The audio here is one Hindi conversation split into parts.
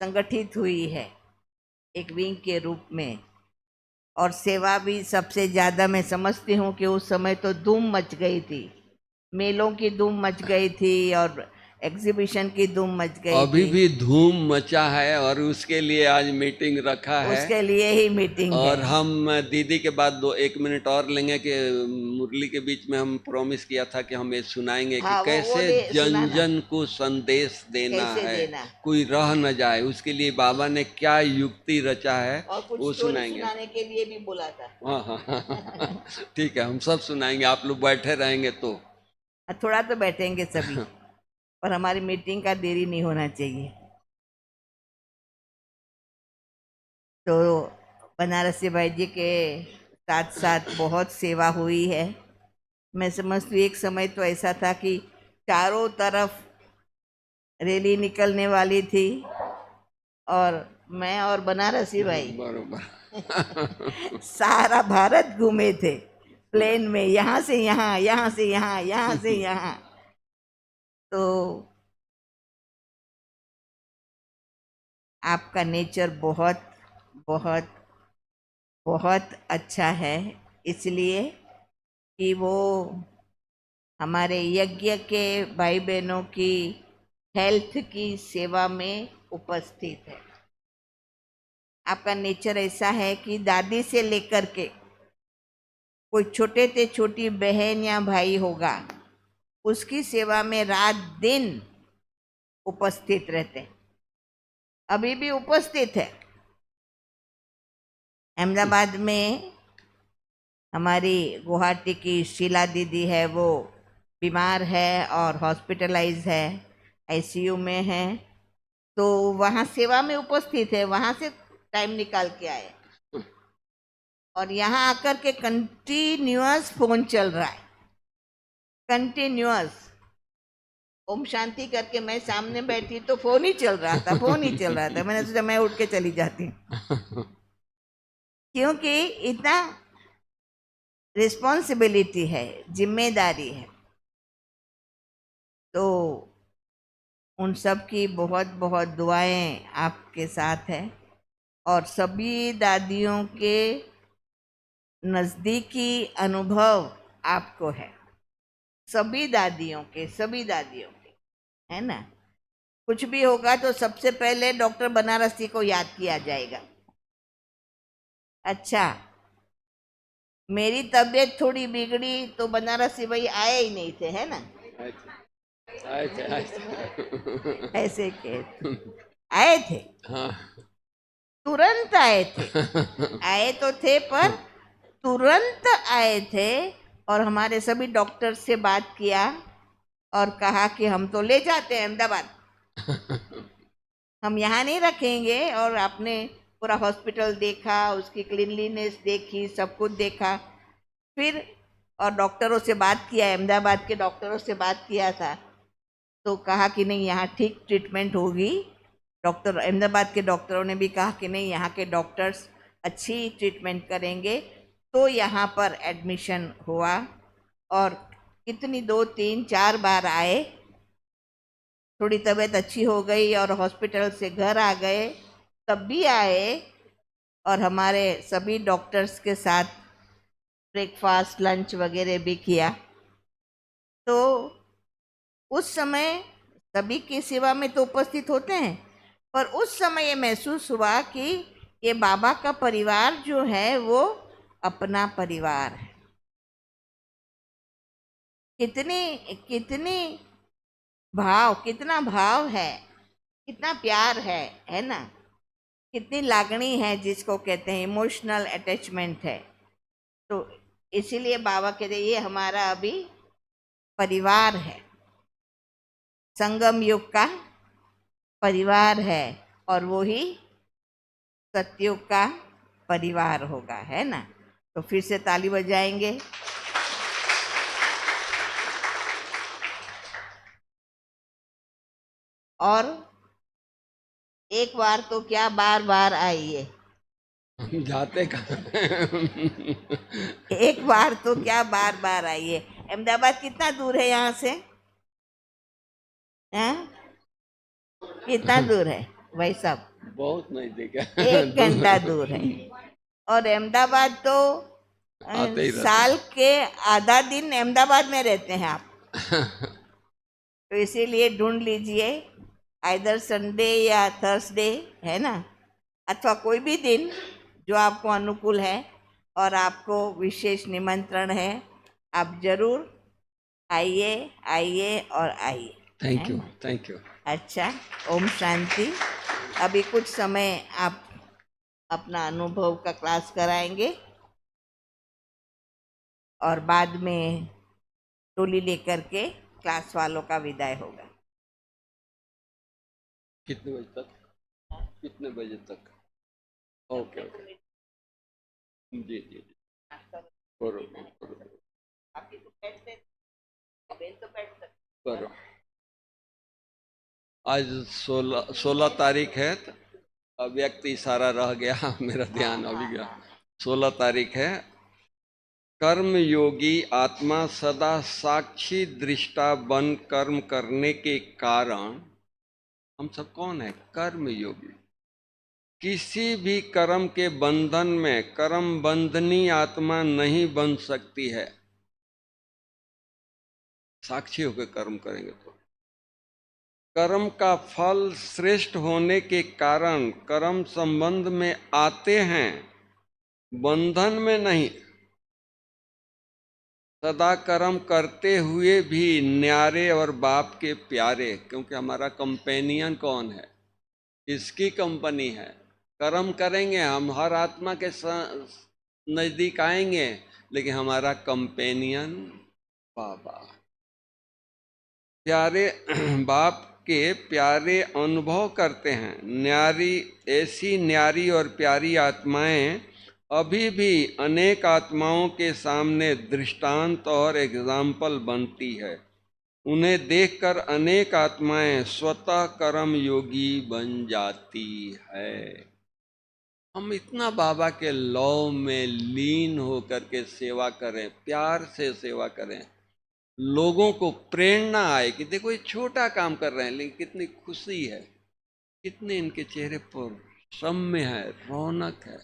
संगठित हुई है एक विंग के रूप में। और सेवा भी सबसे ज्यादा मैं समझती हूँ कि उस समय तो धूम मच गई थी, मेलों की धूम मच गई थी और एग्जीबिशन की धूम मच गई अभी थी। भी धूम मचा है और उसके लिए आज मीटिंग रखा है। उसके लिए ही मीटिंग है। और हम दीदी के बाद 1 मिनट और लेंगे कि मुरली के बीच में हम प्रॉमिस किया था कि हम ये सुनाएंगे कि हाँ, वो कैसे दे जन सुनाना, जन को संदेश देना कैसे है, देना, कोई रह न जाए, उसके लिए बाबा ने क्या युक्ति रचा है और कुछ वो स्टोरी सुनाएंगे। सुनाने के लिए भी बोला था। हाँ हाँ ठीक है, हम सब सुनाएंगे, आप लोग बैठे रहेंगे तो। थोड़ा तो बैठेंगे सभी, पर हमारी मीटिंग का देरी नहीं होना चाहिए। तो बनारसी भाई जी के साथ साथ बहुत सेवा हुई है। मैं समझती हूँ एक समय तो ऐसा था कि चारों तरफ रैली निकलने वाली थी और मैं और बनारसी भाई बरोबर सारा भारत घूमे थे प्लेन में, यहाँ से यहाँ, यहाँ से यहाँ, यहाँ से यहाँ। तो आपका नेचर बहुत बहुत बहुत अच्छा है, इसलिए कि वो हमारे यज्ञ के भाई बहनों की हेल्थ की सेवा में उपस्थित है। आपका नेचर ऐसा है कि दादी से लेकर के कोई छोटे से छोटी बहन या भाई होगा, उसकी सेवा में रात दिन उपस्थित रहते हैं, अभी भी उपस्थित है। अहमदाबाद में हमारी गुवाहाटी की शीला दीदी है, वो बीमार है और हॉस्पिटलाइज है, आईसीयू में है, तो वहाँ सेवा में उपस्थित है, वहाँ से टाइम निकाल के आए और यहाँ आकर के कंटिन्यूअस फोन चल रहा है, कंटिन्यूअस। ओम शांति करके मैं सामने बैठी तो फोन ही चल रहा था, फोन ही चल रहा था। मैंने सोचा मैं उठ के चली जाती हूँ, क्योंकि इतना रिस्पॉन्सिबिलिटी है, जिम्मेदारी है। तो उन सब की बहुत बहुत दुआएं आपके साथ है और सभी दादियों के नज़दीकी अनुभव आपको है, सभी दादियों के, सभी दादियों के, है ना। कुछ भी होगा तो सबसे पहले डॉक्टर बनारसी को याद किया जाएगा। अच्छा, मेरी तबीयत थोड़ी बिगड़ी तो बनारसी भाई आए ही नहीं थे, है ना। ऐसे के आए थे, हाँ तुरंत आए थे, आए तो थे पर तुरंत आए थे। और हमारे सभी डॉक्टर से बात किया और कहा कि हम तो ले जाते हैं अहमदाबाद, हम यहाँ नहीं रखेंगे। और आपने पूरा हॉस्पिटल देखा, उसकी क्लीनलीनेस देखी, सब कुछ देखा। फिर और डॉक्टरों से बात किया, अहमदाबाद के डॉक्टरों से बात किया था, तो कहा कि नहीं यहाँ ठीक ट्रीटमेंट होगी। डॉक्टर अहमदाबाद के डॉक्टरों ने भी कहा कि नहीं यहाँ के डॉक्टर्स अच्छी ट्रीटमेंट करेंगे। तो यहाँ पर एडमिशन हुआ और कितनी 2 3 4 बार आए, थोड़ी तबीयत अच्छी हो गई और हॉस्पिटल से घर आ गए, तब भी आए और हमारे सभी डॉक्टर्स के साथ ब्रेकफास्ट लंच वगैरह भी किया। तो उस समय सभी की सेवा में तो उपस्थित होते हैं, पर उस समय ये महसूस हुआ कि ये बाबा का परिवार जो है वो अपना परिवार है। कितनी कितनी कितना भाव है, कितना प्यार है ना, कितनी लागणी है, जिसको कहते हैं इमोशनल अटैचमेंट है। तो इसीलिए बाबा कहते हैं ये हमारा अभी परिवार है, संगम युग का परिवार है, और वो ही सतयुग का परिवार होगा, है ना। तो फिर से ताली बजाएंगे। और एक बार तो क्या, बार बार आइए। हम जाते कहाँ एक बार तो क्या, बार बार आइए। अहमदाबाद कितना दूर है यहाँ से, हैं? कितना दूर है? भाई साहब? बहुत नजदीक है। 1 घंटा दूर है। और अहमदाबाद तो आते ही रहते साल के आधा दिन अहमदाबाद में रहते हैं आप, तो इसीलिए ढूंढ लीजिए आइदर संडे या थर्सडे, है ना, अथवा कोई भी दिन जो आपको अनुकूल है और आपको विशेष निमंत्रण है, आप जरूर आइए, आइए और आइए। थैंक है यू, ना? Thank you. अच्छा, ओम शांति। अभी कुछ समय आप अपना अनुभव का क्लास कराएंगे और बाद में टोली लेकर के क्लास वालों का विदाई होगा। कितने बजे तक? कितने बजे तक? ओके ओके, जी जी जी, करो करो करो। आज 16 तारीख है, तो अव्यक्त इशारा रह गया, मेरा ध्यान अभी गया। 16 तारीख है। कर्म योगी आत्मा सदा साक्षी दृष्टा बन कर्म करने के कारण, हम सब कौन है? कर्म योगी। किसी भी कर्म के बंधन में कर्म बंधनी आत्मा नहीं बन सकती है। साक्षी होकर कर्म करेंगे तो कर्म का फल श्रेष्ठ होने के कारण कर्म संबंध में आते हैं, बंधन में नहीं। सदा कर्म करते हुए भी न्यारे और बाप के प्यारे, क्योंकि हमारा कंपेनियन कौन है? इसकी कंपनी है। कर्म करेंगे हम, हर आत्मा के नजदीक आएंगे, लेकिन हमारा कंपेनियन बाबा, प्यारे बाप के प्यारे अनुभव करते हैं। न्यारी, ऐसी न्यारी और प्यारी आत्माएं अभी भी अनेक आत्माओं के सामने दृष्टांत और एग्जाम्पल बनती है। उन्हें देखकर अनेक आत्माएं स्वतः कर्म योगी बन जाती है। हम इतना बाबा के लौ में लीन होकर के सेवा करें, प्यार से सेवा करें, लोगों को प्रेरणा आए कि देखो ये छोटा काम कर रहे हैं लेकिन कितनी खुशी है, कितने इनके चेहरे पर सम्य है, रौनक है।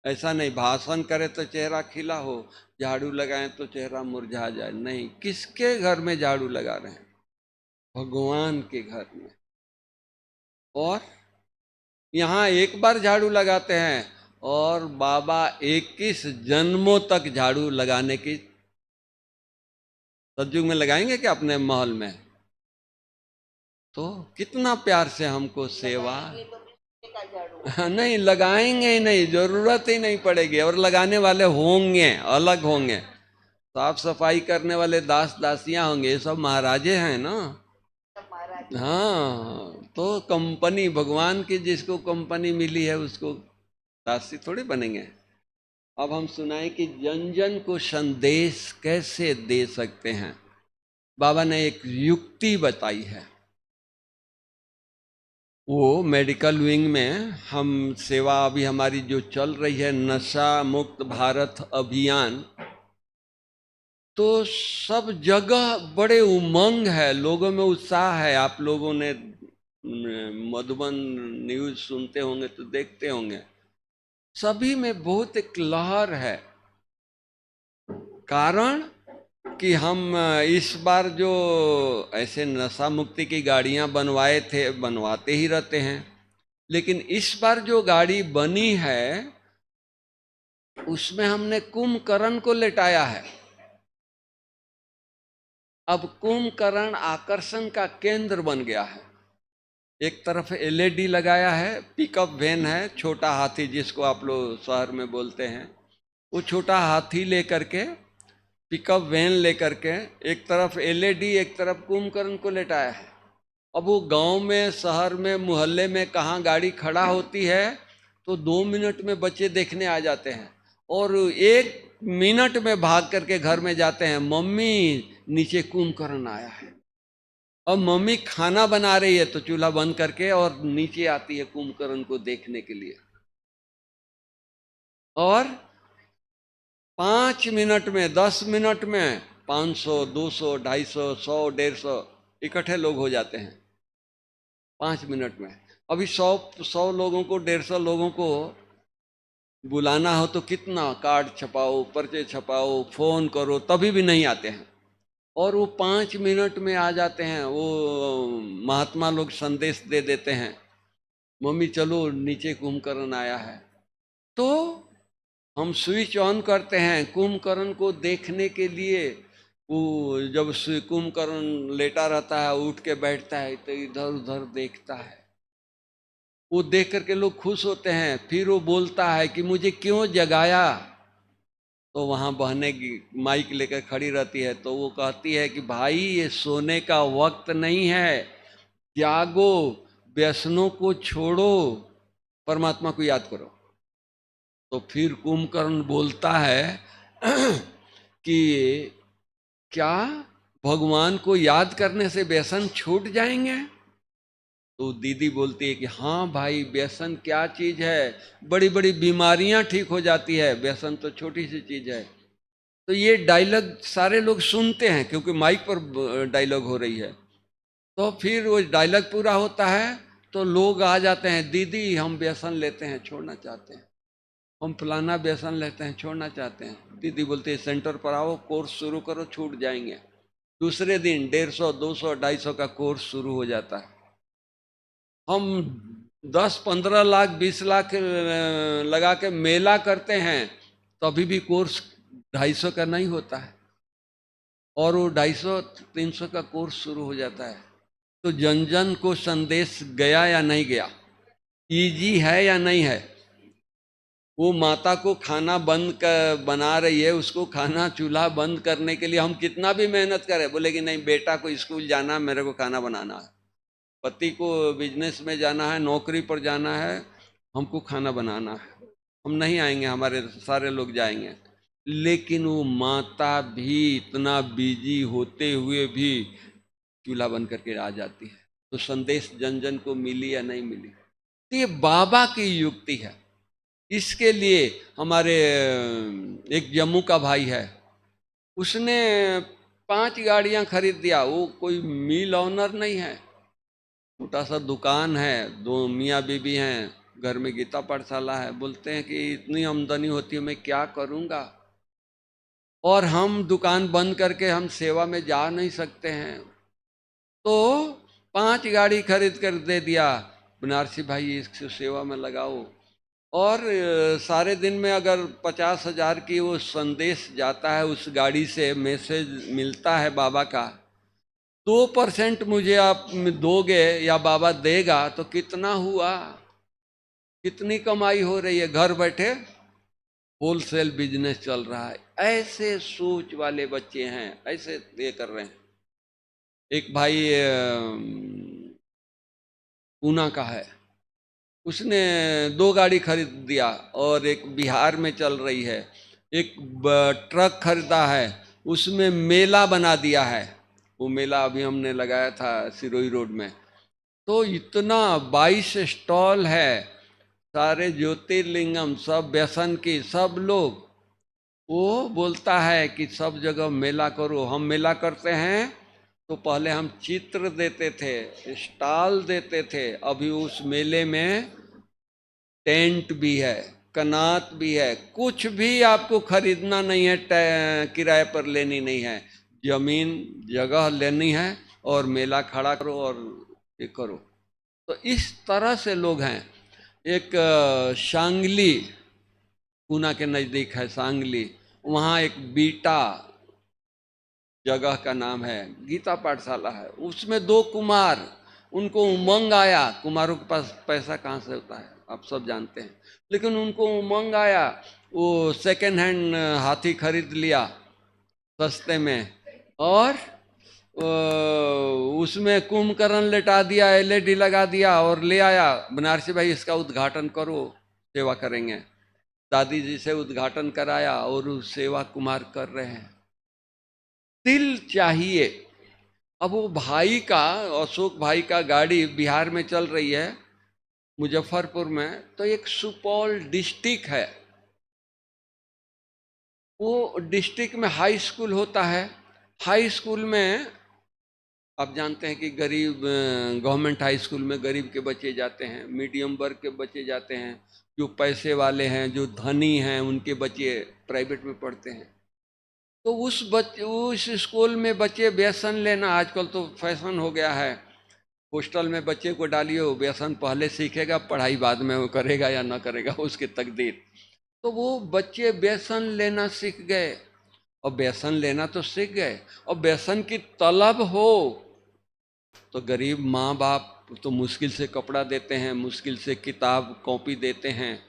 ऐसा नहीं भाषण करे तो चेहरा खिला हो, झाड़ू लगाएं तो चेहरा मुरझा जाए। नहीं, किसके घर में झाड़ू लगा रहे हैं? भगवान के घर में। और यहाँ एक बार झाड़ू लगाते हैं और बाबा 21 जन्मों तक झाड़ू लगाने की, सतयुग में लगाएंगे क्या अपने महल में? तो कितना प्यार से हमको सेवा नहीं, लगाएंगे ही नहीं, जरूरत ही नहीं पड़ेगी। और लगाने वाले होंगे, अलग होंगे, साफ सफाई करने वाले दास दासियां होंगे, ये सब महाराजे हैं ना। हाँ, तो कंपनी भगवान की जिसको कंपनी मिली है उसको दासी थोड़ी बनेंगे। अब हम सुनाएं कि जन जन को संदेश कैसे दे सकते हैं। बाबा ने एक युक्ति बताई है। वो मेडिकल विंग में हम सेवा अभी हमारी जो चल रही है, नशा मुक्त भारत अभियान, तो सब जगह बड़े उमंग है, लोगों में उत्साह है। आप लोगों ने मधुबन न्यूज सुनते होंगे तो देखते होंगे, सभी में बहुत एक लहर है। कारण कि हम इस बार जो ऐसे नशा मुक्ति की गाड़ियां बनवाए थे, बनवाते ही रहते हैं, लेकिन इस बार जो गाड़ी बनी है उसमें हमने कुंभकर्ण को लेटाया है। अब कुंभकर्ण आकर्षण का केंद्र बन गया है। एक तरफ एलईडी लगाया है, पिकअप वैन है, छोटा हाथी जिसको आप लोग शहर में बोलते हैं, वो छोटा हाथी लेकर के, पिकअप वैन लेकर के, एक तरफ एलईडी, एक तरफ कुंभकर्ण को लेटाया है। अब वो गांव में, शहर में, मोहल्ले में कहाँ गाड़ी खड़ा होती है तो 2 मिनट में बच्चे देखने आ जाते हैं और 1 मिनट में भाग करके घर में जाते हैं, मम्मी नीचे कुंभकर्ण आया है। अब मम्मी खाना बना रही है तो चूल्हा बंद करके और नीचे आती है कुंभकर्ण को देखने के लिए। और 5 मिनट में, 10 मिनट में 500, 200, 250, 100, 150 इकट्ठे लोग हो जाते हैं 5 मिनट में। अभी 100 लोगों को, 150 लोगों को बुलाना हो तो कितना कार्ड छपाओ, पर्चे छपाओ, फोन करो, तभी भी नहीं आते हैं। और वो 5 मिनट में आ जाते हैं। वो महात्मा लोग संदेश दे देते हैं, मम्मी चलो नीचे कुंभकर्ण आया है। तो हम स्विच ऑन करते हैं कुंभकर्ण को देखने के लिए। वो जब कुंभकर्ण लेटा रहता है, उठ के बैठता है तो इधर उधर देखता है। वो देख करके लोग खुश होते हैं। फिर वो बोलता है कि मुझे क्यों जगाया। तो वहां बहने की माइक लेकर खड़ी रहती है, तो वो कहती है कि भाई ये सोने का वक्त नहीं है, जागो, व्यसनों को छोड़ो, परमात्मा को याद करो। तो फिर कुंभकर्ण बोलता है कि क्या भगवान को याद करने से व्यसन छूट जाएंगे। तो दीदी बोलती है कि हाँ भाई, व्यसन क्या चीज है, बड़ी बड़ी बीमारियां ठीक हो जाती है, व्यसन तो छोटी सी चीज है। तो ये डायलॉग सारे लोग सुनते हैं क्योंकि माइक पर डायलॉग हो रही है। तो फिर वो डायलॉग पूरा होता है तो लोग आ जाते हैं, दीदी हम व्यसन लेते हैं, छोड़ना चाहते हैं, हम फलाना व्यसन लेते हैं, छोड़ना चाहते हैं। दीदी बोलती है सेंटर पर आओ, कोर्स शुरू करो, छूट जाएंगे। दूसरे दिन 150, 200, 250 का कोर्स शुरू हो जाता है। हम 10-15 लाख 20 लाख लगा के मेला करते हैं, तभी भी कोर्स 250 का नहीं होता है। और वो 250-300 का कोर्स शुरू हो जाता है। तो जन जन को संदेश गया या नहीं गया, इजी है या नहीं है। वो माता को खाना बंद कर बना रही है, उसको खाना चूल्हा बंद करने के लिए हम कितना भी मेहनत करें, बोलेगी नहीं बेटा को स्कूल जाना, मेरे को खाना बनाना है। पति को बिजनेस में जाना है, नौकरी पर जाना है, हमको खाना बनाना है, हम नहीं आएंगे, हमारे सारे लोग जाएंगे। लेकिन वो माता भी इतना बिजी होते हुए भी चूल्हा बंद करके आ जाती है। तो संदेश जन जन को मिली या नहीं मिली। तो ये बाबा की युक्ति है। इसके लिए हमारे एक जम्मू का भाई है, उसने 5 गाड़ियां खरीद दिया। वो कोई मिल ऑनर नहीं है, छोटा सा दुकान है, 2 मियाँ बीबी हैं, घर में गीता पाठशाला है। बोलते हैं कि इतनी आमदनी होती है, मैं क्या करूँगा, और हम दुकान बंद करके हम सेवा में जा नहीं सकते हैं। तो 5 गाड़ी खरीद कर दे दिया, बनारसी भाई इसको सेवा में लगाओ। और सारे दिन में अगर 50,000 की वो संदेश जाता है, उस गाड़ी से मैसेज मिलता है बाबा का, 2% मुझे आप दोगे या बाबा देगा तो कितना हुआ, कितनी कमाई हो रही है। घर बैठे होलसेल बिजनेस चल रहा है। ऐसे सोच वाले बच्चे हैं, ऐसे ये कर रहे हैं। एक भाई पूना का है, उसने 2 गाड़ी खरीद दिया, और एक बिहार में चल रही है। एक ट्रक खरीदा है, उसमें मेला बना दिया है। वो मेला अभी हमने लगाया था सिरोही रोड में। तो इतना 22 स्टॉल है, सारे ज्योतिर्लिंगम, सब व्यसन की, सब लोग। वो बोलता है कि सब जगह मेला करो। हम मेला करते हैं तो पहले हम चित्र देते थे, स्टॉल देते थे। अभी उस मेले में टेंट भी है, कनात भी है, कुछ भी आपको खरीदना नहीं है, किराए पर लेनी नहीं है, जमीन जगह लेनी है और मेला खड़ा करो और ये करो। तो इस तरह से लोग हैं। एक सांगली, पूना के नज़दीक है सांगली, वहाँ एक बीटा जगह का नाम है, गीता पाठशाला है। उसमें 2 कुमार, उनको उमंग आया। कुमारों के पास पैसा कहाँ से होता है आप सब जानते हैं, लेकिन उनको उमंग आया। वो सेकेंड हैंड हाथी खरीद लिया सस्ते में, और उसमें कुंभकर्ण लेटा दिया, एलईडी लगा दिया और ले आया। बनारसी भाई इसका उद्घाटन करो, सेवा करेंगे। दादी जी से उद्घाटन कराया और वो सेवा कुमार कर रहे हैं। दिल चाहिए। अब वो भाई का, अशोक भाई का गाड़ी बिहार में चल रही है, मुजफ्फरपुर में। तो एक सुपौल डिस्ट्रिक्ट है, वो डिस्ट्रिक्ट में हाई स्कूल होता है। हाई स्कूल में आप जानते हैं कि गरीब गवर्नमेंट हाई स्कूल में गरीब के बच्चे जाते हैं, मीडियम वर्ग के बच्चे जाते हैं, जो पैसे वाले हैं, जो धनी हैं, उनके बच्चे प्राइवेट में पढ़ते हैं। तो उस स्कूल में बच्चे व्यसन लेना, आजकल तो फैशन हो गया है। हॉस्टल में बच्चे को डालिए, वो व्यसन पहले सीखेगा, पढ़ाई बाद में वो करेगा या ना करेगा उसकी तकदीर। तो वो बच्चे व्यसन लेना सीख गए, और व्यसन लेना तो सीख गए, और व्यसन की तलब हो तो गरीब माँ बाप तो मुश्किल से कपड़ा देते हैं, मुश्किल से किताब कॉपी देते हैं,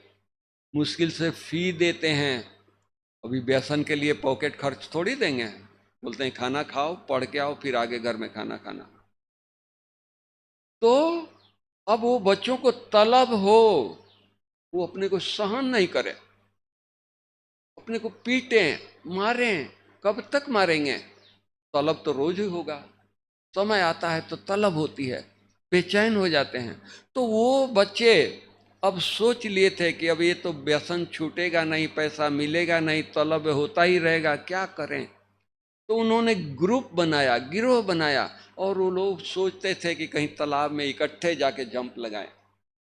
मुश्किल से फी देते हैं। अभी व्यसन के लिए पॉकेट खर्च थोड़ी देंगे, बोलते हैं खाना खाओ, पढ़ के आओ, फिर आगे घर में खाना खाना। तो अब वो बच्चों को तलब हो, वो अपने को सहन नहीं करे, अपने को पीटे मारे, कब तक मारेंगे? तलब तो रोज ही होगा, समय आता है तो तलब होती है, बेचैन हो जाते हैं। तो वो बच्चे अब सोच लिए थे कि अब ये तो व्यसन छूटेगा नहीं, पैसा मिलेगा नहीं, तलब होता ही रहेगा, क्या करें? तो उन्होंने ग्रुप बनाया, गिरोह बनाया, और वो लोग सोचते थे कि कहीं तालाब में इकट्ठे जाके जंप लगाएं,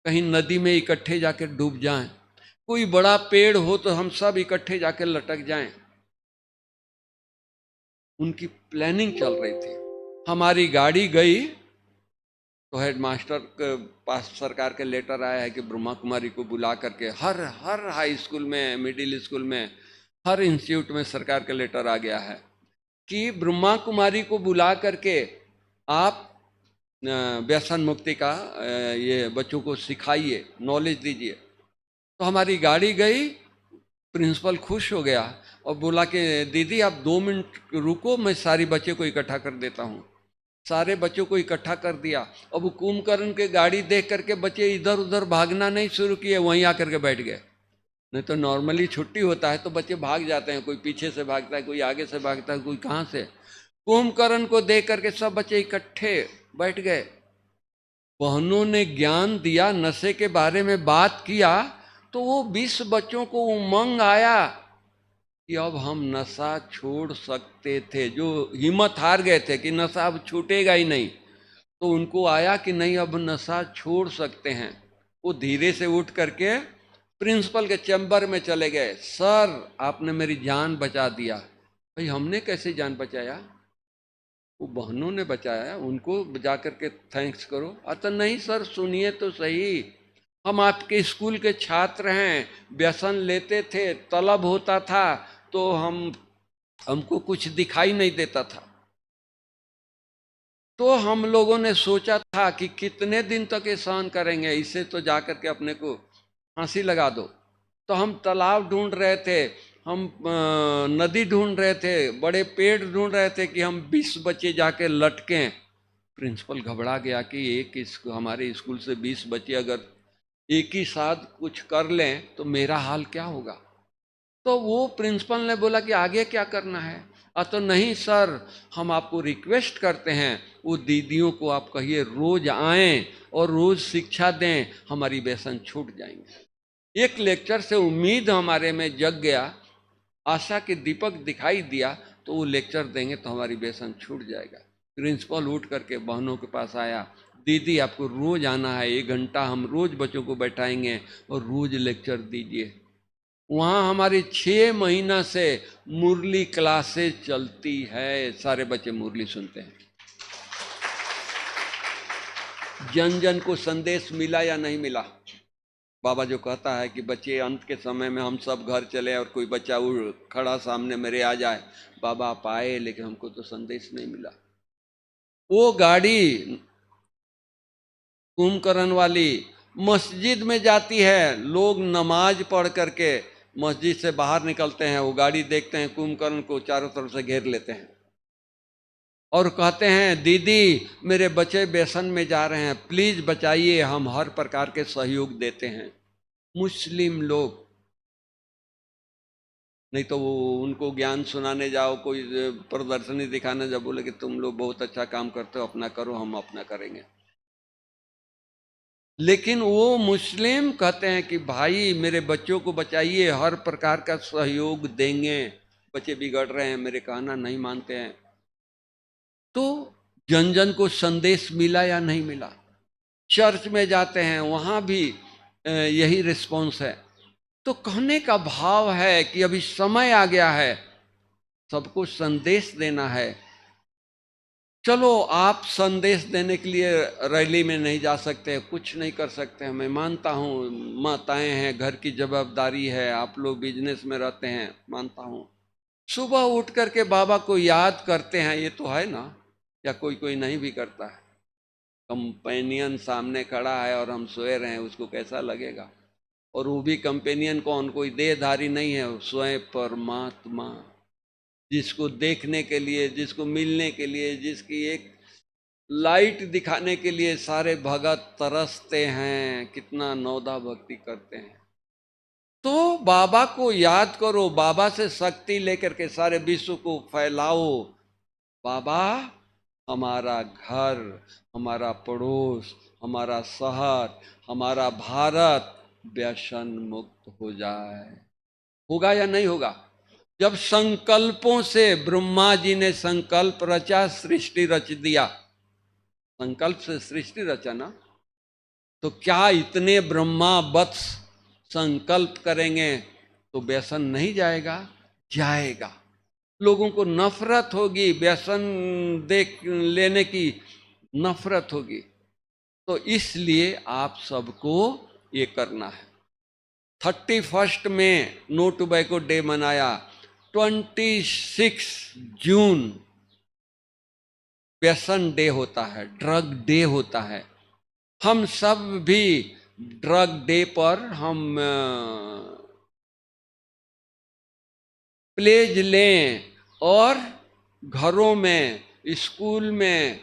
कहीं नदी में इकट्ठे जाके डूब जाएं, कोई बड़ा पेड़ हो तो हम सब इकट्ठे जाके लटक जाएं। उनकी प्लानिंग चल रही थी। हमारी गाड़ी गई तो हेडमास्टर के पास सरकार के लेटर आया है कि ब्रह्मा कुमारी को बुला करके, हर हर हाई स्कूल में, मिडिल स्कूल में, हर इंस्टीट्यूट में सरकार का लेटर आ गया है कि ब्रह्मा कुमारी को बुला करके आप व्यसन मुक्ति का ये बच्चों को सिखाइए, नॉलेज दीजिए। तो हमारी गाड़ी गई, प्रिंसिपल खुश हो गया और बोला कि दीदी आप 2 मिनट रुको, मैं सारी बच्चे को इकट्ठा कर देता हूँ। सारे बच्चों को इकट्ठा कर दिया। अब वो कुंभकर्ण के गाड़ी देख करके बच्चे इधर उधर भागना नहीं शुरू किए, वहीं आकर के बैठ गए। नहीं तो नॉर्मली छुट्टी होता है तो बच्चे भाग जाते हैं, कोई पीछे से भागता है, कोई आगे से भागता है, कोई कहाँ से। कुंभकर्ण को देख करके सब बच्चे इकट्ठे बैठ गए। बहनों ने ज्ञान दिया, नशे के बारे में बात किया, तो वो 20 बच्चों को उमंग आया कि अब हम नशा छोड़ सकते थे। जो हिम्मत हार गए थे कि नशा अब छूटेगा ही नहीं, तो उनको आया कि नहीं अब नशा छोड़ सकते हैं। वो धीरे से उठ करके प्रिंसिपल के चैम्बर में चले गए। सर आपने मेरी जान बचा दिया। भाई हमने कैसे जान बचाया? वो बहनों ने बचाया, उनको जा करके थैंक्स करो। अतः नहीं सर सुनिए तो सही, हम आपके स्कूल के छात्र हैं, व्यसन लेते थे, तलब होता था तो हमको कुछ दिखाई नहीं देता था, तो हम लोगों ने सोचा था कि कितने दिन तक ये सहन करेंगे, इससे तो जाकर के अपने को फांसी लगा दो। तो हम तालाब ढूंढ रहे थे, हम नदी ढूंढ रहे थे, बड़े पेड़ ढूंढ रहे थे कि हम 20 बच्चे जाके लटकें। प्रिंसिपल घबरा गया कि हमारे स्कूल से 20 बच्चे अगर एक ही साथ कुछ कर लें तो मेरा हाल क्या होगा। तो वो प्रिंसिपल ने बोला कि आगे क्या करना है? तो नहीं सर, हम आपको रिक्वेस्ट करते हैं, वो दीदियों को आप कहिए रोज आएं और रोज शिक्षा दें, हमारी व्यसन छूट जाएंगे। एक लेक्चर से उम्मीद हमारे में जग गया, आशा के दीपक दिखाई दिया, तो वो लेक्चर देंगे तो हमारी व्यसन छूट जाएगा। प्रिंसिपल उठ करके बहनों के पास आया, दीदी आपको रोज आना है, 1 घंटा हम रोज बच्चों को बैठाएंगे और रोज लेक्चर दीजिए। वहाँ हमारी 6 महीना से मुरली क्लासेस चलती है, सारे बच्चे मुरली सुनते हैं। जन जन को संदेश मिला या नहीं मिला? बाबा जो कहता है कि बच्चे अंत के समय में हम सब घर चले और कोई बच्चा खड़ा सामने मेरे आ जाए, बाबा आप आए लेकिन हमको तो संदेश नहीं मिला। वो गाड़ी कुंभकर्ण वाली मस्जिद में जाती है, लोग नमाज पढ़ करके मस्जिद से बाहर निकलते हैं, वो गाड़ी देखते हैं, कुंभकर्ण को चारों तरफ से घेर लेते हैं और कहते हैं दीदी मेरे बच्चे व्यसन में जा रहे हैं, प्लीज बचाइए, हम हर प्रकार के सहयोग देते हैं। मुस्लिम लोग, नहीं तो वो उनको ज्ञान सुनाने जाओ, कोई प्रदर्शनी दिखाने जाओ, बोले कि तुम लोग बहुत अच्छा काम करते हो, अपना करो, हम अपना करेंगे। लेकिन वो मुस्लिम कहते हैं कि भाई मेरे बच्चों को बचाइए, हर प्रकार का सहयोग देंगे, बच्चे बिगड़ रहे हैं, मेरे कहना नहीं मानते हैं। तो जन जन को संदेश मिला या नहीं मिला। चर्च में जाते हैं, वहां भी यही रिस्पॉन्स है। तो कहने का भाव है कि अभी समय आ गया है, सबको संदेश देना है। चलो, आप संदेश देने के लिए रैली में नहीं जा सकते, कुछ नहीं कर सकते, मैं मानता हूँ, माताएं हैं, घर की जवाबदारी है, आप लोग बिजनेस में रहते हैं, मानता हूँ। सुबह उठ करके बाबा को याद करते हैं, ये तो है ना, या कोई कोई नहीं भी करता है। कंपेनियन सामने खड़ा है और हम सोए रहे हैं, उसको कैसा लगेगा। और वो भी कंपेनियन कौन, कोई देहधारी नहीं है, स्वयं परमात्मा, जिसको देखने के लिए, जिसको मिलने के लिए, जिसकी एक लाइट दिखाने के लिए सारे भगत तरसते हैं, कितना नौदा भक्ति करते हैं। तो बाबा को याद करो, बाबा से शक्ति लेकर के सारे विश्व को फैलाओ। बाबा, हमारा घर, हमारा पड़ोस, हमारा शहर, हमारा भारत व्यसन मुक्त हो जाए। होगा या नहीं होगा? जब संकल्पों से, ब्रह्मा जी ने संकल्प रचा, सृष्टि रच दिया। संकल्प से सृष्टि रचा ना, तो क्या इतने ब्रह्मा वत्स संकल्प करेंगे तो व्यसन नहीं जाएगा? जाएगा। लोगों को नफरत होगी, व्यसन देख लेने की नफरत होगी। तो इसलिए आप सबको ये करना है। 31 में नो टोबैको डे मनाया, 26 जून व्यसन डे होता है, ड्रग डे होता है। हम सब भी ड्रग डे पर हम प्लेज लें और घरों में, स्कूल में,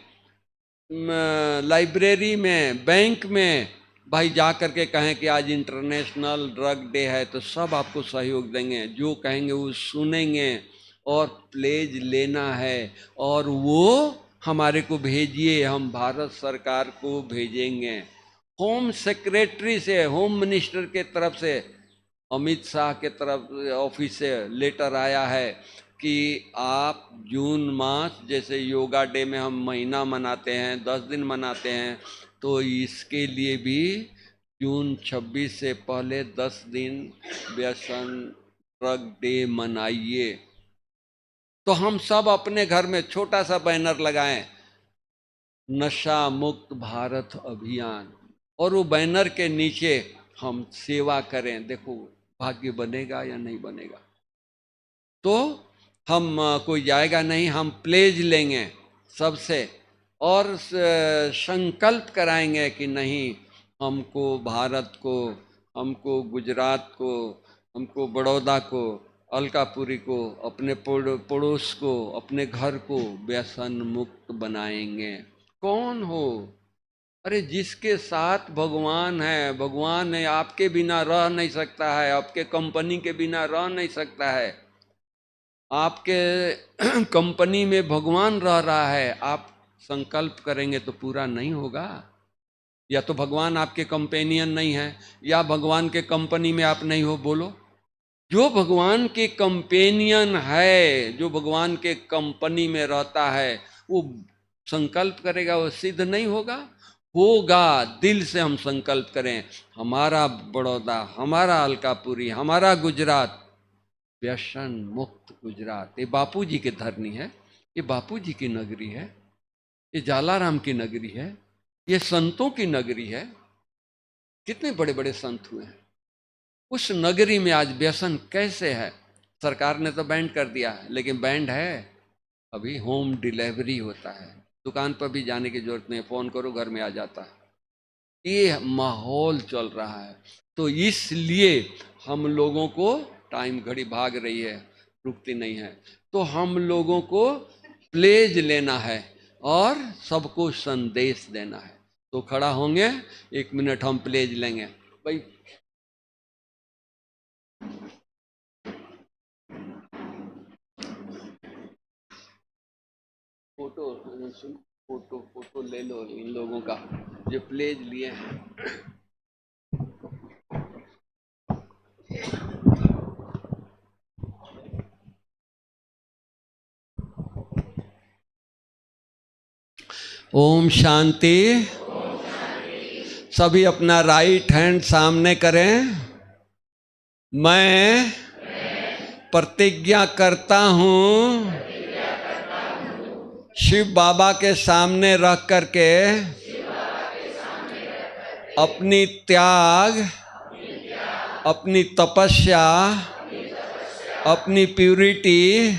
लाइब्रेरी में, बैंक में भाई जा करके कहें कि आज इंटरनेशनल ड्रग डे है, तो सब आपको सहयोग देंगे, जो कहेंगे वो सुनेंगे। और प्लेज लेना है, और वो हमारे को भेजिए, हम भारत सरकार को भेजेंगे। होम सेक्रेटरी से, होम मिनिस्टर के तरफ से, अमित शाह के तरफ ऑफिस से लेटर आया है कि आप जून मास, जैसे योगा डे में हम महीना मनाते हैं, 10 दिन मनाते हैं, तो इसके लिए भी जून 26 से पहले 10 दिन व्यसन ड्रग डे मनाइए। तो हम सब अपने घर में छोटा सा बैनर लगाएं, नशा मुक्त भारत अभियान, और वो बैनर के नीचे हम सेवा करें। देखो भाग्य बनेगा या नहीं बनेगा। तो हम कोई जाएगा नहीं, हम प्लेज लेंगे सबसे, और संकल्प कराएंगे कि नहीं, हमको भारत को, हमको गुजरात को, हमको बड़ौदा को, अलकापुरी को, अपने पड़ोस को, अपने घर को व्यसन मुक्त बनाएंगे। कौन हो? अरे जिसके साथ भगवान है, भगवान है, आपके बिना रह नहीं सकता है, आपके कंपनी के बिना रह नहीं सकता है। आपके कंपनी में भगवान रह रहा है, आप संकल्प करेंगे तो पूरा नहीं होगा। या तो भगवान आपके कंपेनियन नहीं है, या भगवान के कंपनी में आप नहीं हो। बोलो, जो भगवान के कंपेनियन है, जो भगवान के कंपनी में रहता है, वो संकल्प करेगा, वो सिद्ध नहीं होगा? होगा। दिल से हम संकल्प करें, हमारा बड़ौदा, हमारा अलकापुरी, हमारा गुजरात व्यसन मुक्त गुजरात। ये बापू जी की धरनी है, ये बापू जी की नगरी है, ये जालाराम की नगरी है, ये संतों की नगरी है। कितने बड़े बड़े संत हुए हैं उस नगरी में। आज व्यसन कैसे है? सरकार ने तो बैंड कर दिया है, लेकिन बैंड है, अभी होम डिलीवरी होता है, दुकान पर भी जाने की जरूरत नहीं, फोन करो घर में आ जाता है। ये माहौल चल रहा है। तो इसलिए हम लोगों को, टाइम घड़ी भाग रही है, रुकती नहीं है, तो हम लोगों को प्लेज लेना है और सबको संदेश देना है। तो खड़ा होंगे, 1 मिनट हम प्लेज लेंगे भाई। फोटो फोटो फोटो ले लो इन लोगों का जो प्लेज लिए हैं। ओम शांति। सभी अपना राइट हैंड सामने करें। मैं प्रतिज्ञा करता हूँ शिव बाबा के सामने रख करके अपनी त्याग, अपनी तपस्या, अपनी प्यूरिटी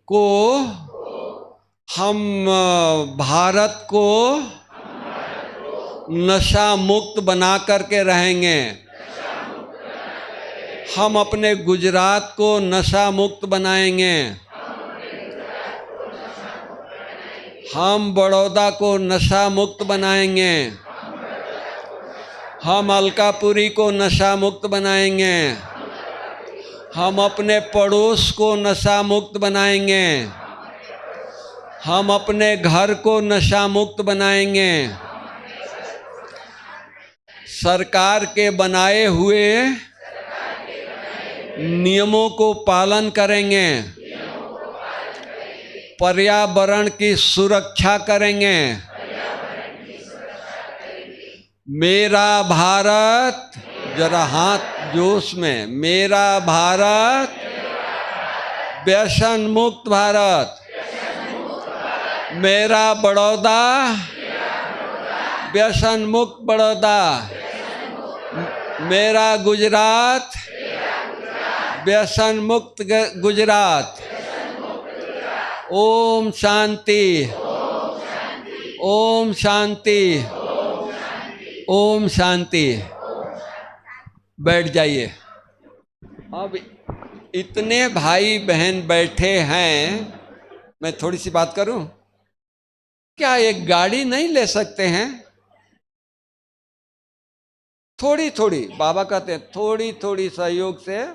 को हम भारत को नशा मुक्त बना करके रहेंगे। हम अपने गुजरात को नशा मुक्त बनाएंगे। हम बड़ौदा को नशा मुक्त बनाएंगे। हम अलकापुरी को नशा मुक्त बनाएंगे। हम अपने पड़ोस को नशा मुक्त बनाएंगे। हम अपने घर को नशा मुक्त बनाएंगे। सरकार के बनाए हुए नियमों को पालन करेंगे। पर्यावरण की सुरक्षा करेंगे। मेरा भारत, जरा हाथ जोश में, मेरा भारत व्यसन मुक्त भारत। मेरा बड़ौदा व्यसन मुक्त बड़ौदा। मेरा गुजरात व्यसन मुक्त गुजरात। ओम शांति, ओम शांति, ओम शांति। बैठ जाइए। अब इतने भाई बहन बैठे हैं, मैं थोड़ी सी बात करूं? क्या एक गाड़ी नहीं ले सकते हैं? थोड़ी थोड़ी, बाबा कहते हैं थोड़ी थोड़ी सहयोग से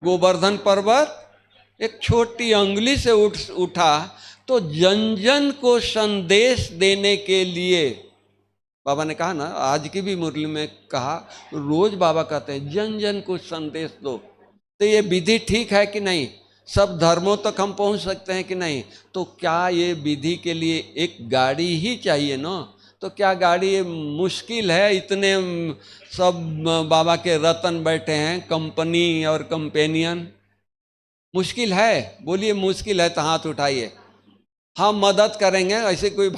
गोवर्धन पर्वत एक छोटी अंगुली से उठा। तो जन जन को संदेश देने के लिए बाबा ने कहा ना, आज की भी मुरली में कहा, रोज बाबा कहते हैं जन जन को संदेश दो। तो ये विधि ठीक है कि नहीं? सब धर्मों तक हम पहुंच सकते हैं कि नहीं? तो क्या ये विधि के लिए एक गाड़ी ही चाहिए ना? तो क्या गाड़ी मुश्किल है? इतने सब बाबा के रतन बैठे हैं, कंपनी और कंपेनियन, मुश्किल है? बोलिए मुश्किल है तो हाथ उठाइए। हम मदद करेंगे, ऐसे कोई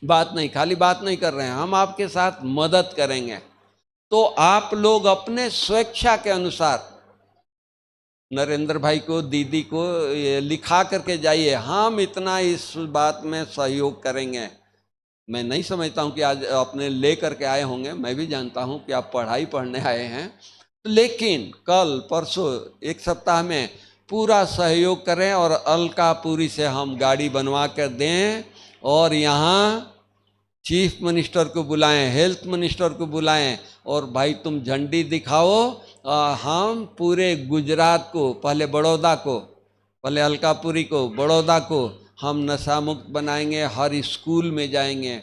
बात नहीं, खाली बात नहीं कर रहे हैं, हम आपके साथ मदद करेंगे। तो आप लोग अपने स्वेच्छा के अनुसार नरेंद्र भाई को, दीदी को लिखा करके जाइए, हम इतना इस बात में सहयोग करेंगे। मैं नहीं समझता हूं कि आज अपने ले करके आए होंगे, मैं भी जानता हूं कि आप पढ़ाई पढ़ने आए हैं, लेकिन कल परसों एक सप्ताह में पूरा सहयोग करें और अलकापुरी से हम गाड़ी बनवा कर दें और यहाँ चीफ मिनिस्टर को बुलाएं, हेल्थ मिनिस्टर को बुलाएं और भाई तुम झंडी दिखाओ। हम पूरे गुजरात को, पहले बड़ौदा को, पहले अलकापुरी को, बड़ौदा को हम नशा मुक्त बनाएंगे। हर स्कूल में जाएंगे।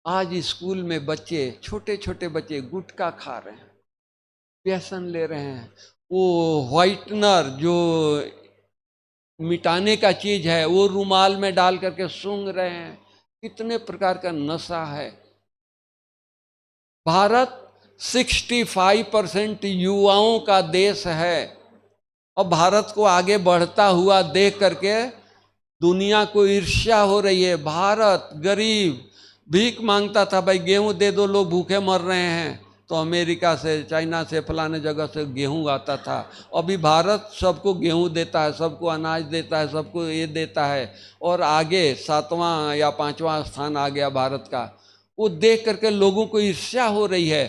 आज स्कूल में बच्चे, छोटे छोटे बच्चे गुटखा खा रहे हैं, व्यसन ले रहे हैं। वो व्हाइटनर जो मिटाने का चीज है वो रुमाल में डाल करके सूंघ रहे हैं। कितने प्रकार का नशा है। भारत 65% युवाओं का देश है और भारत को आगे बढ़ता हुआ देख करके दुनिया को ईर्ष्या हो रही है। भारत गरीब भीख मांगता था, भाई गेहूं दे दो, लोग भूखे मर रहे हैं, तो अमेरिका से, चाइना से, फलाने जगह से गेहूं आता था। अभी भारत सबको गेहूं देता है, सबको अनाज देता है, सबको ये देता है और आगे 7वां या 5वां स्थान आ गया भारत का। वो देख करके लोगों को ईर्ष्या हो रही है।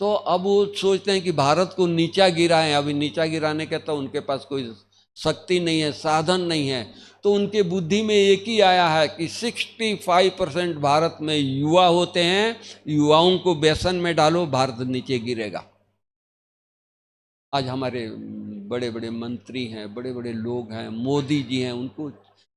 तो अब वो सोचते हैं कि भारत को नीचा गिराएं। अभी नीचा गिराने के तो उनके पास कोई शक्ति नहीं है, साधन नहीं है। तो उनके बुद्धि में एक ही आया है कि 65% भारत में युवा होते हैं, युवाओं को व्यसन में डालो, भारत नीचे गिरेगा। आज हमारे बड़े बड़े मंत्री हैं, बड़े बड़े लोग हैं, मोदी जी हैं, उनको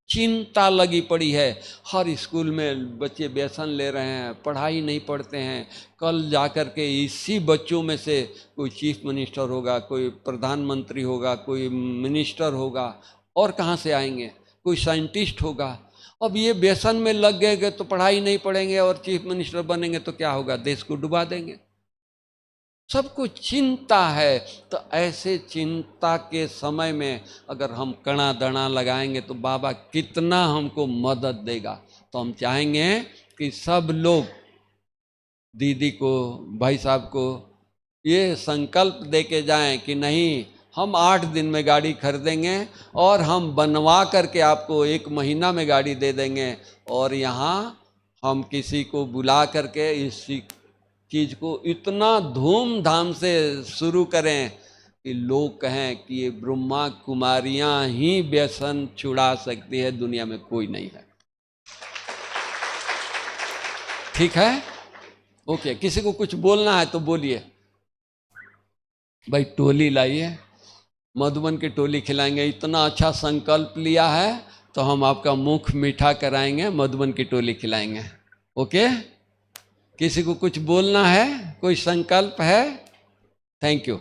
चिंता लगी पड़ी है। हर स्कूल में बच्चे व्यसन ले रहे हैं, पढ़ाई नहीं पढ़ते हैं। कल जाकर के इसी बच्चों में से कोई चीफ मिनिस्टर होगा, कोई प्रधानमंत्री होगा, कोई मिनिस्टर होगा, और कहाँ से आएंगे? कोई साइंटिस्ट होगा। अब ये व्यसन में लग गए तो पढ़ाई नहीं पढ़ेंगे और चीफ मिनिस्टर बनेंगे तो क्या होगा, देश को डुबा देंगे। सबको चिंता है, तो ऐसे चिंता के समय में अगर हम कणा दणा लगाएंगे तो बाबा कितना हमको मदद देगा। तो हम चाहेंगे कि सब लोग दीदी को, भाई साहब को ये संकल्प दे के जाएं कि नहीं, हम 8 दिन में गाड़ी खरीदेंगे और हम बनवा करके आपको 1 महीना में गाड़ी दे देंगे, और यहाँ हम किसी को बुला करके इस चीज़ को इतना धूमधाम से शुरू करें कि लोग कहें कि ये ब्रह्मा कुमारियाँ ही व्यसन छुड़ा सकती है, दुनिया में कोई नहीं है। ठीक है, ओके। किसी को कुछ बोलना है तो बोलिए। भाई टोली लाइए, मधुबन की टोली खिलाएंगे। इतना अच्छा संकल्प लिया है तो हम आपका मुख मीठा कराएंगे, मधुबन की टोली खिलाएंगे। ओके, किसी को कुछ बोलना है, कोई संकल्प है? Thank you.